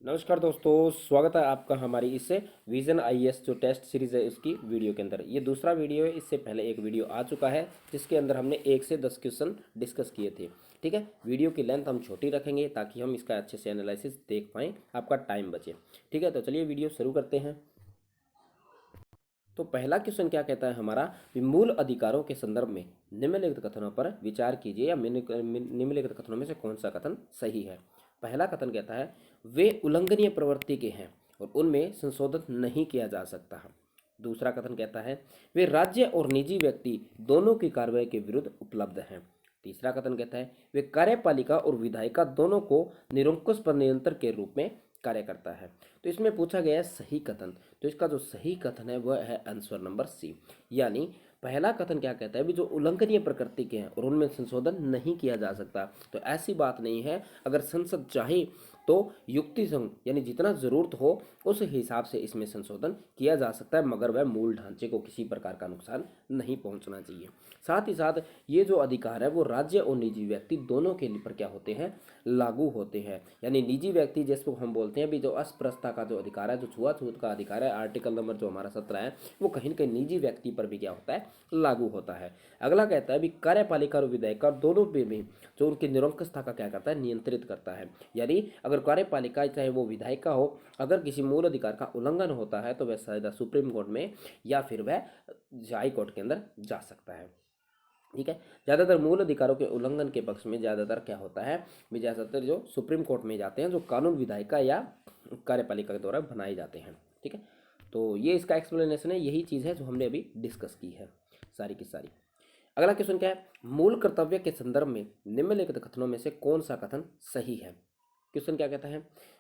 नमस्कार दोस्तों, स्वागत है आपका हमारी इस विजन आईएएस जो टेस्ट सीरीज है उसकी वीडियो के अंदर। ये दूसरा वीडियो है। इससे पहले एक वीडियो आ चुका है जिसके अंदर हमने 1 से 10 क्वेश्चन डिस्कस किए थे। ठीक है, वीडियो की लेंथ हम छोटी रखेंगे ताकि हम इसका अच्छे से एनालिसिस देख पाएँ, आपका टाइम बचे। ठीक है, तो चलिए वीडियो शुरू करते हैं। तो पहला क्वेश्चन क्या कहता है हमारा कि मूल अधिकारों के संदर्भ में निम्नलिखित कथनों पर विचार कीजिए या निम्नलिखित कथनों में से कौन सा कथन सही है। पहला कथन कहता है वे उल्लंघनीय प्रवृत्ति के हैं और उनमें संशोधन नहीं किया जा सकता। दूसरा कथन कहता है वे राज्य और निजी व्यक्ति दोनों की कार्रवाई के विरुद्ध उपलब्ध हैं। तीसरा कथन कहता है वे कार्यपालिका और विधायिका दोनों को निरंकुश पर नियंत्रण के रूप में कार्य करता है। तो इसमें पूछा गया है सही कथन। तो इसका जो सही कथन है वह है आंसर नंबर सी, यानी पहला कथन क्या कहता है भी जो उल्लंघनीय प्रकृति के हैं और उनमें संशोधन नहीं किया जा सकता। तो ऐसी बात नहीं है, अगर संसद चाहे तो युक्ति संग यानी जितना जरूरत हो उस हिसाब से इसमें संशोधन किया जा सकता है, मगर वह मूल ढांचे को किसी प्रकार का नुकसान नहीं पहुंचना चाहिए। साथ ही साथ ये जो अधिकार है वो राज्य और निजी व्यक्ति दोनों के लिए पर क्या होते हैं, लागू होते हैं। यानी निजी व्यक्ति जिसको हम बोलते हैं भी जो अस्पृश्यता का जो अधिकार है, जो छुआछूत का अधिकार है, आर्टिकल नंबर जो हमारा 17 है, वो कहीं न कहीं निजी व्यक्ति पर भी क्या होता है, लागू होता है। अगला कहता है भी कार्यपालिका और विधायिका दोनों पे भी जो उनकी निरंकुशता का क्या करता है, नियंत्रित करता है। यानी अगर कार्यपालिका चाहे वो विधायिका हो, अगर किसी मूल अधिकार का उल्लंघन होता है तो वह सीधा सुप्रीम कोर्ट में या फिर वह हाई कोर्ट के अंदर जा सकता है। ठीक है, ज़्यादातर मूल अधिकारों के उल्लंघन के पक्ष में ज़्यादातर क्या होता है भी ज़्यादातर जो सुप्रीम कोर्ट में जाते हैं, जो कानून विधायिका या कार्यपालिका के द्वारा बनाए जाते हैं। ठीक है, तो ये इसका एक्सप्लेनेशन है, यही चीज़ है जो हमने अभी डिस्कस की है सारी की सारी। अगला क्वेश्चन क्या है, मूल कर्तव्य के संदर्भ में निम्नलिखित कथनों में से कौन सा कथन सही है। क्वेश्चन क्या कहता है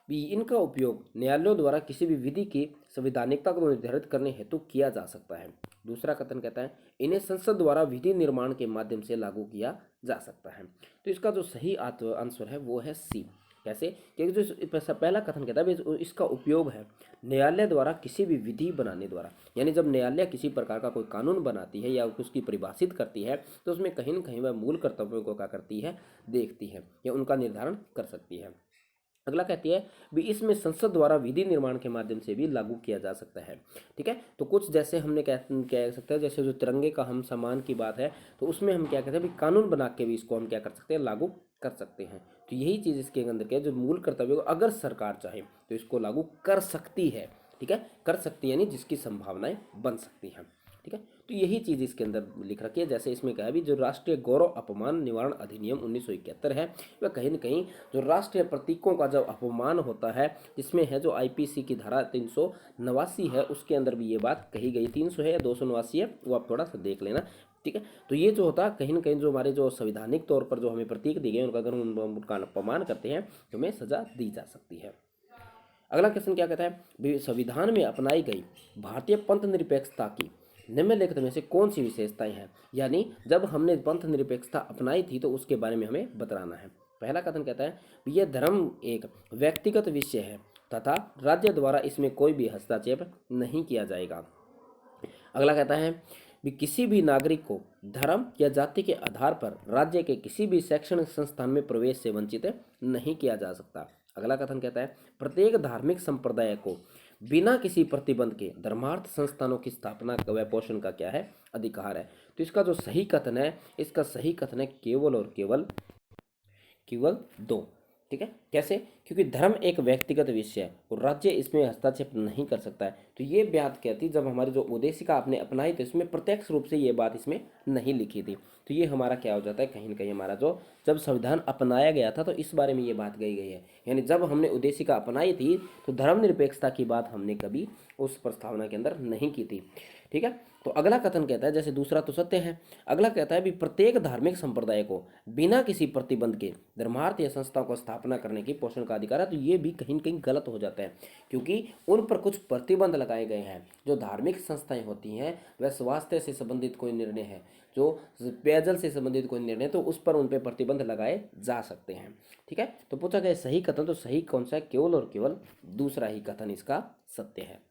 भी इनका उपयोग न्यायालयों द्वारा किसी भी विधि की संवैधानिकता को निर्धारित करने हेतु किया जा सकता है। दूसरा कथन कहता है इन्हें संसद द्वारा विधि निर्माण के माध्यम से लागू किया जा सकता है। तो इसका जो सही आंसर है वो है सी। कैसे, क्योंकि जो पहला कथन कहता है इसका उपयोग है न्यायालय द्वारा किसी भी विधि बनाने द्वारा, यानी जब न्यायालय किसी प्रकार का कोई कानून बनाती है या उसकी परिभाषित करती है तो उसमें कहीं न कहीं वह मूल कर्तव्यों को क्या करती है, देखती है या उनका निर्धारण कर सकती है। अगला कहती है भी इसमें संसद द्वारा विधि निर्माण के माध्यम से भी लागू किया जा सकता है। ठीक है, तो कुछ जैसे हमने कह सकते हैं, जैसे जो तिरंगे का हम सम्मान की बात है तो उसमें हम क्या कहते हैं भी कानून बना के भी इसको हम क्या कर सकते हैं, लागू कर सकते हैं। तो यही चीज़ इसके अंदर के जो मूल कर्तव्य को अगर सरकार चाहे तो इसको लागू कर सकती है। ठीक है, कर सकती है यानी जिसकी संभावनाएं बन सकती हैं। ठीक है, तो यही चीज़ इसके अंदर लिख रखी है। जैसे इसमें कहा भी जो राष्ट्रीय गौरव अपमान निवारण अधिनियम 1971 है, वह कहीं न कहीं जो राष्ट्रीय प्रतीकों का जब अपमान होता है, जिसमें है जो आईपीसी की धारा 389 है, उसके अंदर भी ये बात कही गई। 300 है या 289 है, वो आप थोड़ा सा देख लेना। ठीक है, तो ये जो होता है कहीं ना कहीं जो हमारे जो संवैधानिक तौर पर जो हमें प्रतीक दिए गए उनका अगर हम उनका अपमान करते हैं तो हमें सजा दी जा सकती है। अगला क्वेश्चन क्या कहता है, संविधान में अपनाई गई भारतीय पंथ निरपेक्षता की निम्नलिखित में से कौन सी विशेषताएं हैं। यानी जब हमने पंथ निरपेक्षता अपनाई थी तो उसके बारे में हमें बताना है। पहला कथन कहता है यह धर्म एक व्यक्तिगत विषय है तथा राज्य द्वारा इसमें कोई भी हस्तक्षेप नहीं किया जाएगा। अगला कहता है भी किसी भी नागरिक को धर्म या जाति के आधार पर राज्य के किसी भी शैक्षणिक संस्थान में प्रवेश से वंचित नहीं किया जा सकता। अगला कथन कहता है प्रत्येक धार्मिक संप्रदाय को बिना किसी प्रतिबंध के धर्मार्थ संस्थानों की स्थापना व पोषण का क्या है, अधिकार है। तो इसका जो सही कथन है, इसका सही कथन है केवल और केवल केवल दो। ठीक है, कैसे, क्योंकि धर्म एक व्यक्तिगत विषय है और राज्य इसमें हस्तक्षेप नहीं कर सकता है। तो ये बात क्या थी, जब हमारी जो उद्देशिका आपने अपनाई तो इसमें प्रत्यक्ष रूप से ये बात इसमें नहीं लिखी थी। तो ये हमारा क्या हो जाता है, कहीं ना कहीं हमारा जो जब संविधान अपनाया गया था तो इस बारे में ये बात कही गई है। यानी जब हमने उद्देशिका अपनाई थी तो धर्मनिरपेक्षता की बात हमने कभी उस प्रस्तावना के अंदर नहीं की थी। ठीक है, तो अगला कथन कहता है, जैसे दूसरा तो सत्य है, अगला कहता है भी प्रत्येक धार्मिक संप्रदाय को बिना किसी प्रतिबंध के धर्मार्थ या संस्थाओं को स्थापना करने की पोषण का अधिकार है। तो ये भी कहीं न कहीं गलत हो जाता है, क्योंकि उन पर कुछ प्रतिबंध लगाए गए हैं। जो धार्मिक संस्थाएं होती हैं वह स्वास्थ्य से संबंधित कोई निर्णय है, जो पेयजल से संबंधित कोई निर्णय, तो उस पर उन पर प्रतिबंध लगाए जा सकते हैं। ठीक है, तो पूछा गया सही कथन, तो सही कौन सा है, केवल और केवल दूसरा ही कथन इसका सत्य है।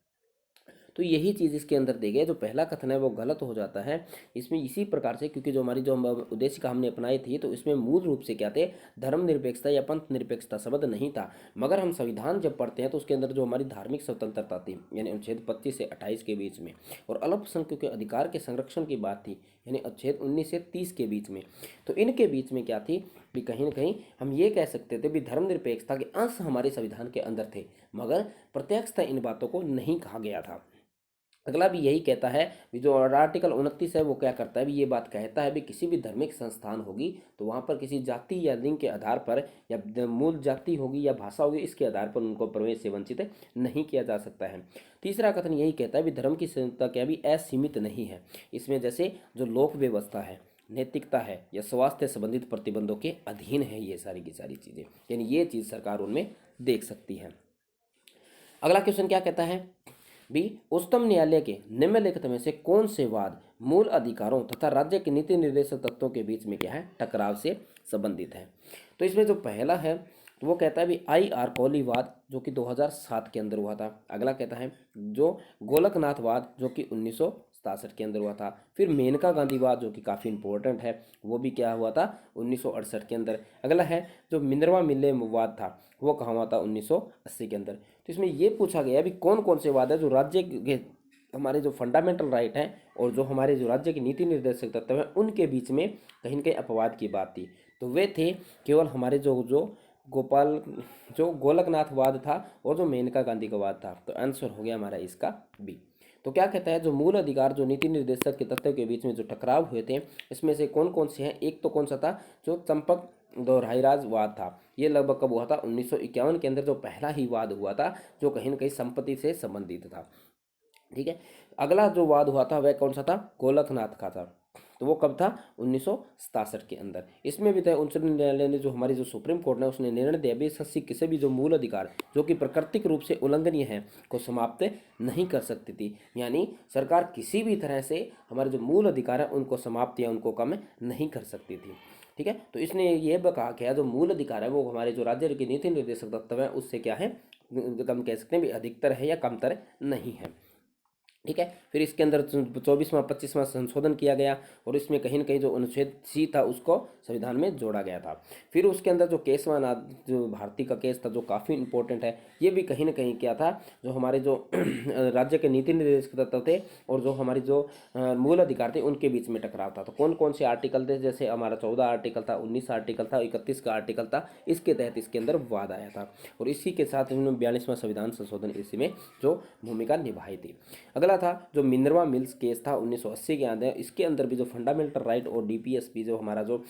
तो यही चीज़ इसके अंदर दी गई है। जो पहला कथन है वो गलत हो जाता है इसमें इसी प्रकार से, क्योंकि जो हमारी जो उद्देशिका हमने अपनाई थी तो इसमें मूल रूप से क्या थे, धर्मनिरपेक्षता या पंथ निरपेक्षता शब्द नहीं था। मगर हम संविधान जब पढ़ते हैं तो उसके अंदर जो हमारी धार्मिक स्वतंत्रता थी यानी अनुच्छेद 25 से 28 के बीच में, और अल्पसंख्यकों के अधिकार के संरक्षण की बात थी यानी अनुच्छेद 19 से 30 के बीच में। तो इनके बीच में क्या थी भी, कहीं ना कहीं हम ये कह सकते थे भी धर्मनिरपेक्षता के अंश हमारे संविधान के अंदर थे, मगर प्रत्यक्षता इन बातों को नहीं कहा गया था। अगला भी यही कहता है भी, जो आर्टिकल 29 है वो क्या करता है भी, ये बात कहता है भी किसी भी धार्मिक संस्थान होगी तो वहाँ पर किसी जाति या लिंग के आधार पर या मूल जाति होगी या भाषा होगी इसके आधार पर उनको प्रवेश से वंचित नहीं किया जा सकता है। तीसरा कथन यही कहता है भी धर्म की स्वतंत्रता क्या भी असीमित नहीं है। इसमें जैसे जो लोक व्यवस्था है, नैतिकता है या स्वास्थ्य संबंधित प्रतिबंधों के अधीन है ये सारी की सारी चीज़ें, यानी ये चीज़ सरकार उनमें देख सकती है। अगला क्वेश्चन क्या कहता है भी, उच्चतम न्यायालय के निम्नलिखित में से कौन से वाद मूल अधिकारों तथा राज्य के नीति निर्देशक तत्वों के बीच में क्या है, टकराव से संबंधित है। तो इसमें जो पहला है तो वो कहता है भी IR कोहली वाद जो कि 2007 के अंदर हुआ था। अगला कहता है जो गोलकनाथ वाद जो कि 1967 के अंदर हुआ था। फिर मेनका गांधी वाद जो कि काफ़ी इंपॉर्टेंट है, वो भी क्या हुआ था 1968 के अंदर। अगला है जो मिनरवा मिल्ले वाद था, वो कहाँ हुआ था 1980 के अंदर। तो इसमें ये पूछा गया भी कौन कौन से वाद है जो राज्य के हमारे जो फंडामेंटल राइट हैं और जो हमारे जो राज्य के नीति निर्देशक तत्व हैं उनके बीच में कहीं न कहीं अपवाद की बात थी। तो वे थे केवल हमारे जो गोलकनाथ वाद था और जो मेनका गांधी का वाद था। तो आंसर हो गया हमारा इसका बी। तो क्या कहता है, जो मूल अधिकार जो नीति निर्देशक के तत्व के बीच में जो टकराव हुए थे इसमें से कौन कौन से हैं। एक तो कौन सा था, जो चंपक दोहराईराज वाद था। ये लगभग कब हुआ था 1951 के अंदर जो पहला ही वाद हुआ था जो कहीं न कहीं संपत्ति से संबंधित था। ठीक है, अगला जो वाद हुआ था वह कौन सा था, गोलकनाथ का था। तो वो कब था 1967 के अंदर। इसमें भी था उच्चतम न्यायालय ने जो हमारी जो सुप्रीम कोर्ट ने उसने निर्णय दिया भी सस्सी किसी भी जो मूल अधिकार जो कि प्राकृतिक रूप से उल्लंघनीय है को समाप्त नहीं कर सकती थी। यानी सरकार किसी भी तरह से हमारे जो मूल अधिकार है उनको समाप्त या उनको कम नहीं कर सकती थी। ठीक है, तो इसने ये कहा कि जो मूल अधिकार है वो हमारे जो राज्य के नीति निर्देशक तत्व है उससे क्या है, कम कह सकते हैं भी अधिकतर है या कमतर नहीं है। ठीक है, फिर इसके अंदर 24वां 25वां संशोधन किया गया और इसमें कहीं न कहीं जो अनुच्छेद सी था उसको संविधान में जोड़ा गया था। फिर उसके अंदर जो केशवानाथ जो भारती का केस था जो काफ़ी इंपॉर्टेंट है, ये भी कहीं न कहीं क्या था, जो हमारे जो राज्य के नीति निर्देशक तत्व थे और जो हमारी जो मूल अधिकार थे उनके बीच में टकराव था। तो कौन कौन से आर्टिकल थे, जैसे हमारा 14 आर्टिकल था, 19 आर्टिकल था, 31 का आर्टिकल था, इसके तहत इसके अंदर वाद आया था और इसी के साथ इन्होंने 42वां संविधान संशोधन इसी में जो भूमिका निभाई थी। अगला था जो मिनरवा मिल्स केस था 1980 के अंदर, इसके अंदर भी जो फंडामेंटल राइट और DPSP जो हमारा जो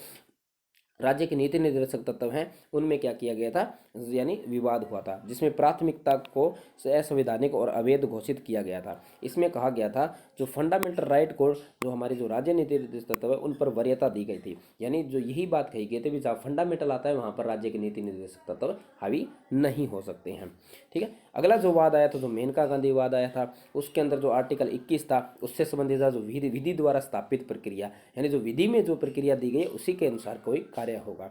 राज्य के नीति निर्देशक तत्व हैं उनमें क्या किया गया था, यानी विवाद हुआ था जिसमें प्राथमिकता को असंवैधानिक और अवैध घोषित किया गया था। इसमें कहा गया था जो फंडामेंटल राइट को जो हमारे जो राज्य नीति निर्देशक तत्व है उन पर वरीयता दी गई थी। यानी जो यही बात कही गई थी भी जहाँ फंडामेंटल आता है वहाँ पर राज्य के नीति निर्देशक तत्व हावी नहीं हो सकते हैं। ठीक है, अगला जो वाद आया था जो मेनका गांधी वाद आया था, उसके अंदर जो आर्टिकल 21 था उससे संबंधित था जो विधि द्वारा स्थापित प्रक्रिया, यानी जो विधि में जो प्रक्रिया दी गई उसी के अनुसार कोई कार्य होगा।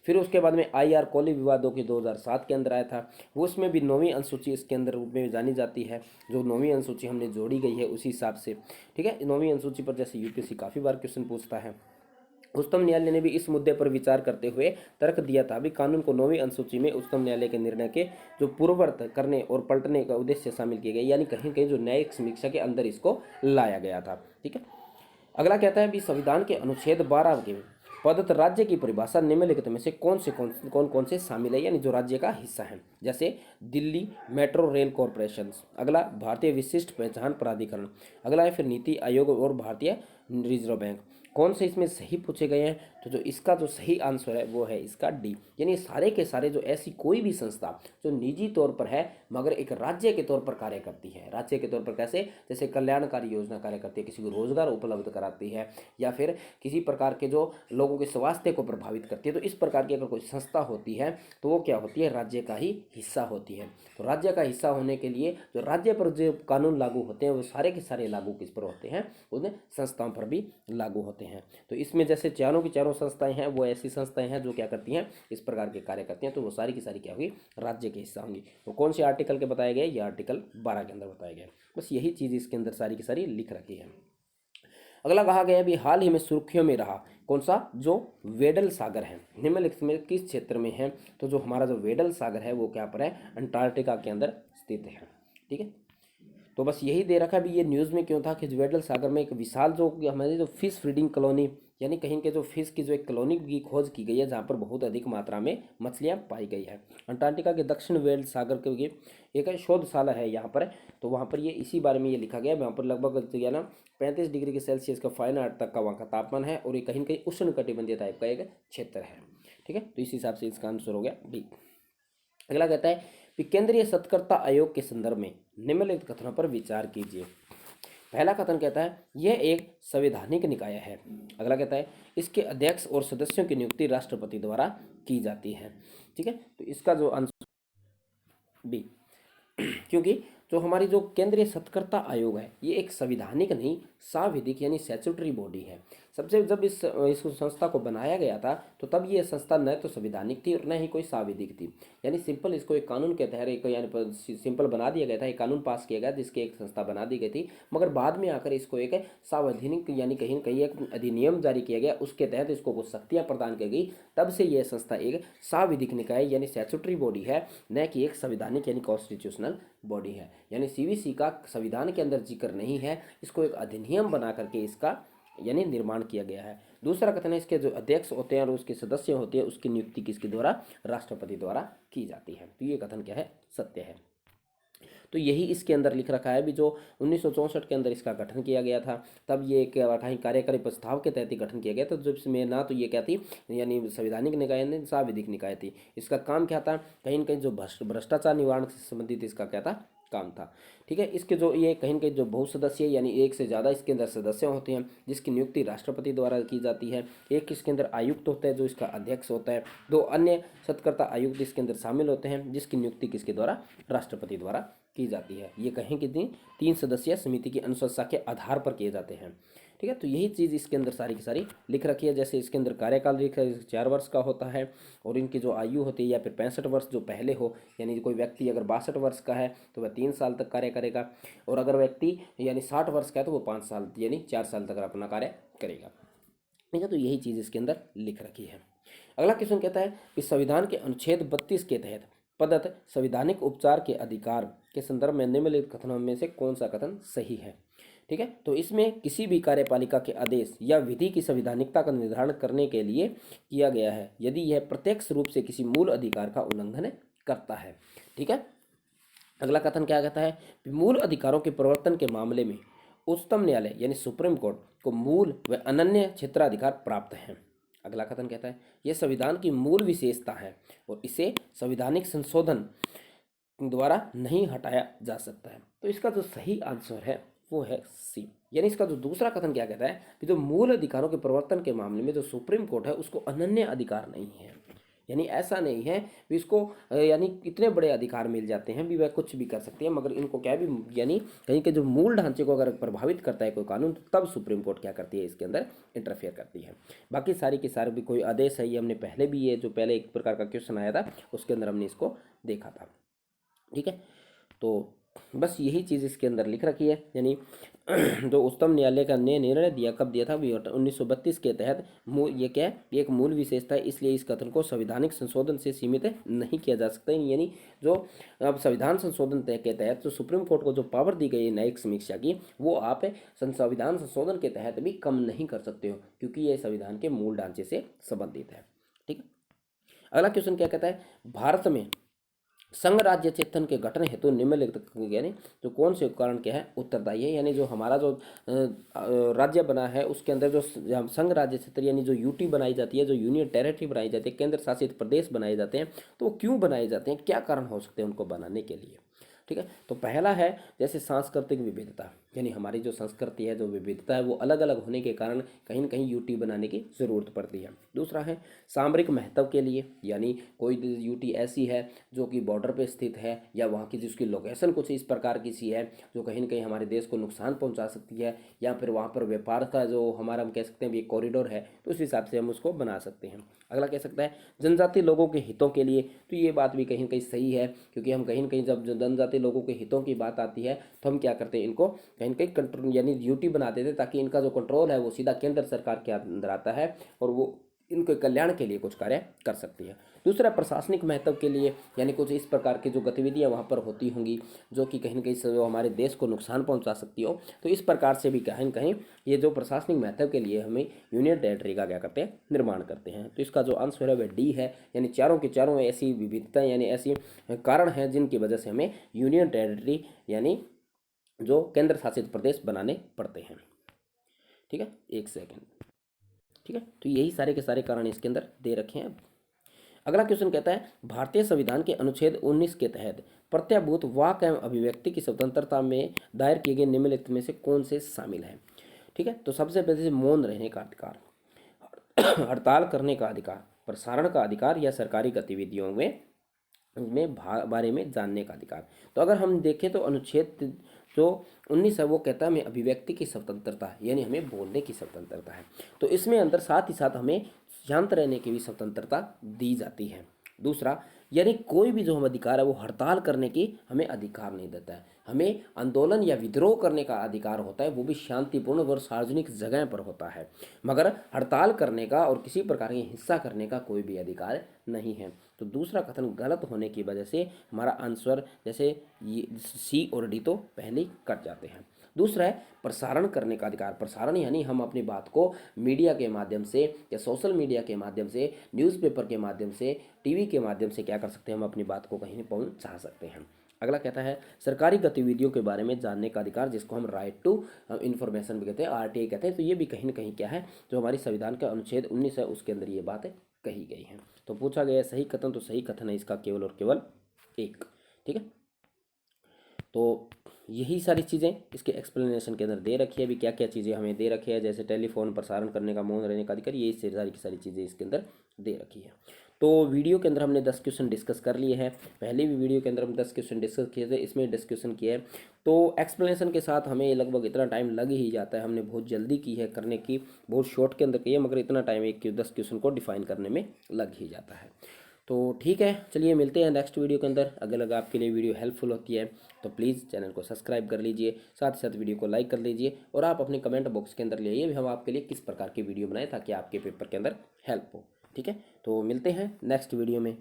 फिर उसके बाद में IR कोहली विवाद जो कि 2007 के अंदर आया था, वो उसमें भी 9वीं अनुसूची इसके अंदर रूप में जानी जाती है। जो 9वीं अनुसूची हमने जोड़ी गई है उसी हिसाब से। ठीक है, 9वीं अनुसूची पर जैसे UPSC काफ़ी बार क्वेश्चन पूछता है। उच्चतम न्यायालय ने भी इस मुद्दे पर विचार करते हुए तर्क दिया था भी कानून को 9वीं अनुसूची में उच्चतम न्यायालय के निर्णय के जो पूर्ववर्त करने और पलटने का उद्देश्य शामिल किए गए, यानी कहीं कहीं जो न्यायिक समीक्षा के अंदर इसको लाया गया था। ठीक है, अगला कहता है भी संविधान के अनुच्छेद 12 के प्रदत्त राज्य की परिभाषा निम्नलिखित में से कौन से शामिल है, यानी जो राज्य का हिस्सा है। जैसे दिल्ली मेट्रो रेल कॉरपोरेशन, अगला भारतीय विशिष्ट पहचान प्राधिकरण, अगला है फिर नीति आयोग और भारतीय रिजर्व बैंक। कौन से इसमें सही पूछे गए हैं, तो जो इसका जो सही आंसर है वो है इसका डी, यानी सारे के सारे जो ऐसी कोई भी संस्था जो निजी तौर पर है मगर एक राज्य के तौर पर कार्य करती है। राज्य के तौर पर कैसे, जैसे कल्याणकारी योजना कार्य करती है, किसी को रोजगार उपलब्ध कराती है या फिर किसी प्रकार के जो लोगों के स्वास्थ्य को प्रभावित करती है, तो इस प्रकार की अगर कोई संस्था होती है तो वो क्या होती है, राज्य का ही हिस्सा होती है। तो राज्य का हिस्सा होने के लिए जो राज्य पर जो कानून लागू होते हैं वो सारे के सारे लागू किस पर होते हैं, उन संस्थाओं पर भी लागू होते हैं। तो इसमें जैसे चारों की चारों चारों संस्थाएं हैं वो ऐसी संस्थाएं हैं जो क्या करती हैं, इस प्रकार के कार्य करती हैं, तो वो सारी की सारी क्या होगी, राज्य के हिस्सा होंगी। वो कौन से आर्टिकल के बताए गए, ये आर्टिकल 12 के अंदर बताए गए। बस यही चीज़ इसके अंदर सारी की सारी लिख रखी है। अगला कहा गया भी हाल ही में सुर्खियों में रहा कौन सा, जो वेडल सागर है, निम्नलिखित में किस क्षेत्र में है, तो जो हमारा जो वेडल सागर है वो क्या पर है, अंटार्कटिका के अंदर स्थित है। ठीक है, तो बस यही दे रखा है भी ये न्यूज़ में क्यों था कि वेडल सागर में एक विशाल जो हमारी जो फिश फीडिंग कॉलोनी यानी कहीं के जो फिश की जो एक कॉलोनी की खोज की गई है जहाँ पर बहुत अधिक मात्रा में मछलियाँ पाई गई है। अंटार्कटिका के दक्षिण वेडल सागर के ये एक शोधशाला है यहाँ पर, तो वहाँ पर ये इसी बारे में ये लिखा गया है। वहाँ पर लगभग जो है ना 35 डिग्री के सेल्सियस का फ़ारेनहाइट तक का वहाँ का तापमान है और ये कहीं कहीं उष्ण कटिबंधीय टाइप का एक क्षेत्र है। ठीक है, तो इस हिसाब से इसका आंसर हो गया बी। अगला कहता है कि केंद्रीय सत्कर्ता आयोग के संदर्भ में निम्नलिखित कथनों पर विचार कीजिए। पहला कथन कहता है यह एक संवैधानिक निकाय है। अगला कहता है इसके अध्यक्ष और सदस्यों की नियुक्ति राष्ट्रपति द्वारा की जाती है। ठीक है, तो इसका जो आंसर बी, क्योंकि जो हमारी जो केंद्रीय सत्कर्ता आयोग है ये एक संविधानिक नहीं सांविधिक यानी स्टैट्यूटरी बॉडी है। सबसे जब इस संस्था को बनाया गया था तो तब ये संस्था न तो संविधानिक थी और न ही कोई सांविधिक थी, यानी सिंपल इसको एक कानून के तहत एक यानी सिंपल बना दिया गया था, एक कानून पास किया गया जिसके एक संस्था बना दी गई थी, मगर बाद में आकर इसको एक सांवैधानिक यानी कहीं न कहीं एक अधिनियम जारी किया गया, उसके तहत इसको कुछ शक्तियाँ प्रदान की गई, तब से यह संस्था एक सांविधिक निकाय यानी स्टैट्यूटरी बॉडी है, न कि एक संविधानिक यानी कॉन्स्टिट्यूशनल बॉडी है। यानी सीवीसी का संविधान के अंदर जिक्र नहीं है, इसको एक अधिनियम बना करके इसका यानी निर्माण किया गया है। दूसरा कथन है इसके जो अध्यक्ष होते हैं और उसके सदस्य होते हैं उसकी नियुक्ति किसके द्वारा, राष्ट्रपति द्वारा की जाती है। तो ये कथन क्या है, सत्य है। तो यही इसके अंदर लिख रखा है भी जो 1964 के अंदर इसका गठन किया गया था, तब ये एक कार्यकारी प्रस्ताव के तहत ही गठन किया गया था, जो इसमें ना तो ये क्या थी यानी संवैधानिक निकाय ने सांविधिक निकाय थी। इसका काम क्या था, कहीं न कहीं जो भ्रष्टाचार निवारण से संबंधित इसका क्या था, काम था। ठीक है, इसके जो ये कहीं न कहीं जो बहुसदस्यीय यानी एक से ज़्यादा इसके अंदर सदस्य होते हैं जिसकी नियुक्ति राष्ट्रपति द्वारा की जाती है। एक इसके अंदर आयुक्त होता है जो इसका अध्यक्ष होता है, दो अन्य सत्कर्ता आयुक्त इसके अंदर शामिल होते हैं जिसकी नियुक्ति किसके द्वारा, राष्ट्रपति द्वारा की जाती है। ये कहें कि 3 सदस्यीय समिति की अनुशंसा के आधार पर किए जाते हैं। ठीक है, तो यही चीज़ इसके अंदर सारी की सारी लिख रखी है। जैसे इसके अंदर कार्यकाल लिखा है 4 वर्ष का होता है और इनकी जो आयु होती है या फिर 65 वर्ष जो पहले हो, यानी कोई व्यक्ति अगर 62 वर्ष का है तो वह 3 साल तक कार्य करेगा, और अगर व्यक्ति यानी 60 वर्ष का है तो वो 5 साल यानी 4 साल तक अपना कार्य करेगा। ठीक है, तो यही चीज़ इसके अंदर लिख रखी है। अगला क्वेश्चन कहता है कि संविधान के अनुच्छेद 32 के तहत प्रदत्त संविधानिक उपचार के अधिकार के संदर्भ में निम्नलिखित कथनों में से कौन सा कथन सही है। ठीक है, तो इसमें किसी भी कार्यपालिका के आदेश या विधि की संविधानिकता का निर्धारण करने के लिए किया गया है यदि यह प्रत्यक्ष रूप से किसी मूल अधिकार का उल्लंघन करता है। ठीक है, अगला कथन क्या कहता है, मूल अधिकारों के प्रवर्तन के मामले में उच्चतम न्यायालय यानी सुप्रीम कोर्ट को मूल व अनन्य क्षेत्राधिकार प्राप्त है। अगला कथन कहता है यह संविधान की मूल विशेषता है और इसे संवैधानिक संशोधन द्वारा नहीं हटाया जा सकता है। तो इसका जो सही आंसर है वो है सी, यानी इसका जो दूसरा कथन क्या कहता है कि जो मूल अधिकारों के प्रवर्तन के मामले में जो सुप्रीम कोर्ट है उसको अनन्य अधिकार नहीं है, यानी ऐसा नहीं है भी इसको यानी इतने बड़े अधिकार मिल जाते हैं भी वह कुछ भी कर सकते हैं, मगर इनको क्या भी यानी कहीं के जो मूल ढांचे को अगर प्रभावित करता है कोई कानून तो तब सुप्रीम कोर्ट क्या करती है, इसके अंदर इंटरफेयर करती है। बाकी सारी की सारी भी कोई आदेश है, ये हमने पहले भी ये जो पहले एक प्रकार का क्वेश्चन आया था उसके अंदर हमने इसको देखा था। ठीक है, तो बस यही चीज़ इसके अंदर लिख रखी है, यानी जो उच्चतम न्यायालय का ने निर्णय दिया कब दिया था, 1932 के तहत ये क्या है, एक मूल विशेषता है, इसलिए इस कथन को संवैधानिक संशोधन से सीमित नहीं किया जा सकता। यानी जो अब संविधान संशोधन के तहत जो सुप्रीम कोर्ट को जो पावर दी गई है न्यायिक समीक्षा की, वो आप संविधान संशोधन के तहत भी कम नहीं कर सकते हो क्योंकि ये संविधान के मूल ढांचे से संबंधित है। ठीक है, अगला क्वेश्चन क्या कहता है, भारत में संघ राज्य चेतन के गठन हेतु निम्नलिखित यानी जो कौन से उपकरण क्या है उत्तरदायी है, यानी जो हमारा जो राज्य बना है उसके अंदर जो संघ राज्य क्षेत्र यानी जो यूटी बनाई जाती है, जो यूनियन टेरिटरी बनाई जाती है, केंद्र शासित प्रदेश बनाए जाते हैं, तो वो क्यों बनाए जाते हैं, क्या कारण हो सकते हैं उनको बनाने के लिए। ठीक है। तो पहला है जैसे सांस्कृतिक विविधता, यानी हमारी जो संस्कृति है, जो विविधता है, वो अलग अलग होने के कारण कहीं न कहीं यूटी बनाने की ज़रूरत पड़ती है। दूसरा है सामरिक महत्व के लिए, यानी कोई यूटी ऐसी है जो कि बॉर्डर पे स्थित है या वहाँ की जिसकी लोकेशन कुछ इस प्रकार की सी है जो कहीं न कहीं हमारे देश को नुकसान पहुँचा सकती है, या फिर वहाँ पर व्यापार का जो हमारा हम कह सकते हैं भी कॉरिडोर है, तो उस हिसाब से हम उसको बना सकते हैं। अगला कह सकता है जनजातीय लोगों के हितों के लिए, तो ये बात भी कहीं न कहीं सही है, क्योंकि हम कहीं न कहीं जब जनजातीय लोगों के हितों की बात आती है तो हम क्या करते हैं, इनको कहीं न कहीं कंट्रोल यानी ड्यूटी बना देते हैं, ताकि इनका जो कंट्रोल है वो सीधा केंद्र सरकार के अंदर आता है और वो इनके कल्याण के लिए कुछ कार्य कर सकती है। दूसरा प्रशासनिक महत्व के लिए, यानी कुछ इस प्रकार की जो गतिविधियां वहाँ पर होती होंगी जो कि कहीं न कहीं से जो हमारे देश को नुकसान पहुँचा सकती हो, तो इस प्रकार से भी कहीं न कहीं ये जो प्रशासनिक महत्व के लिए हमें यूनियन टेरिटरी का क्या करते हैं, निर्माण करते हैं। तो इसका जो आंसर है वह डी है, यानी चारों के चारों ऐसी विविधताएँ यानी ऐसी कारण हैं जिनकी वजह से हमें यूनियन टेरिटरी यानी जो केंद्र शासित प्रदेश बनाने पड़ते हैं। ठीक है, एक सेकेंड। ठीक है, तो यही सारे के सारे कारण इसके अंदर दे रखे हैं। अगला क्वेश्चन कहता है भारतीय संविधान के अनुच्छेद 19 के तहत प्रत्याभूत वाक एवं अभिव्यक्ति की स्वतंत्रता में दायर किए गए निम्नलिखित में से कौन से शामिल हैं। ठीक है, तो सबसे पहले मौन रहने का अधिकार, हड़ताल करने का अधिकार, प्रसारण का अधिकार या सरकारी गतिविधियों में बारे में जानने का अधिकार। तो अगर हम देखें तो अनुच्छेद जो 19 है वो कहता है हमें अभिव्यक्ति की स्वतंत्रता, यानी हमें बोलने की स्वतंत्रता है, तो इसमें अंदर साथ ही साथ हमें शांत रहने की भी स्वतंत्रता दी जाती है। दूसरा, यानी कोई भी जो हम अधिकार है वो हड़ताल करने की हमें अधिकार नहीं देता है, हमें आंदोलन या विद्रोह करने का अधिकार होता है, वो भी शांतिपूर्ण और सार्वजनिक जगह पर होता है, मगर हड़ताल करने का और किसी प्रकार की हिंसा करने का कोई भी अधिकार नहीं है। तो दूसरा कथन गलत होने की वजह से हमारा आंसर जैसे ये सी और डी तो पहले ही कट जाते हैं। दूसरा है प्रसारण करने का अधिकार, प्रसारण यानी हम अपनी बात को मीडिया के माध्यम से या सोशल मीडिया के माध्यम से, न्यूज़पेपर के माध्यम से, टीवी के माध्यम से क्या कर सकते हैं, हम अपनी बात को कहीं पहुंचा सकते हैं। अगला कहता है सरकारी गतिविधियों के बारे में जानने का अधिकार, जिसको हम राइट टू इन्फॉर्मेशन भी कहते हैं, आरटीआई कहते हैं। तो ये भी कहीं ना कहीं क्या है, जो हमारी संविधान का अनुच्छेद 19 है उसके अंदर ये बात कही गई है। तो पूछा गया सही कथन, तो सही कथन है इसका केवल और केवल एक। ठीक है, तो यही सारी चीज़ें इसके एक्सप्लेनेशन के अंदर दे रखी है। अभी क्या क्या चीज़ें हमें दे रखी है, जैसे टेलीफोन, प्रसारण करने का, मौन रहने का अधिकार, ये सारी की सारी चीज़ें इसके अंदर दे रखी है। तो वीडियो के अंदर हमने 10 क्वेश्चन डिस्कस कर लिए हैं, पहले भी वीडियो के अंदर हम 10 क्वेश्चन डिस्कस किए थे, इसमें डिस्कशन किया है। तो एक्सप्लेनेशन के साथ हमें लगभग इतना टाइम लग ही जाता है, हमने बहुत जल्दी की है करने की, बहुत शॉर्ट के अंदर की है, मगर इतना टाइम एक 10 क्वेश्चन को डिफाइन करने में लग ही जाता है। तो ठीक है, चलिए मिलते हैं नेक्स्ट वीडियो के अंदर। अगर आपके लिए वीडियो हेल्पफुल होती है तो प्लीज़ चैनल को सब्सक्राइब कर लीजिए, साथ ही साथ वीडियो को लाइक कर लीजिए, और आप अपने कमेंट बॉक्स के अंदर लिखिए भी हम आपके लिए किस प्रकार की वीडियो बनाएं ताकि आपके पेपर के अंदर हेल्प हो। ठीक है, तो मिलते हैं नेक्स्ट वीडियो में।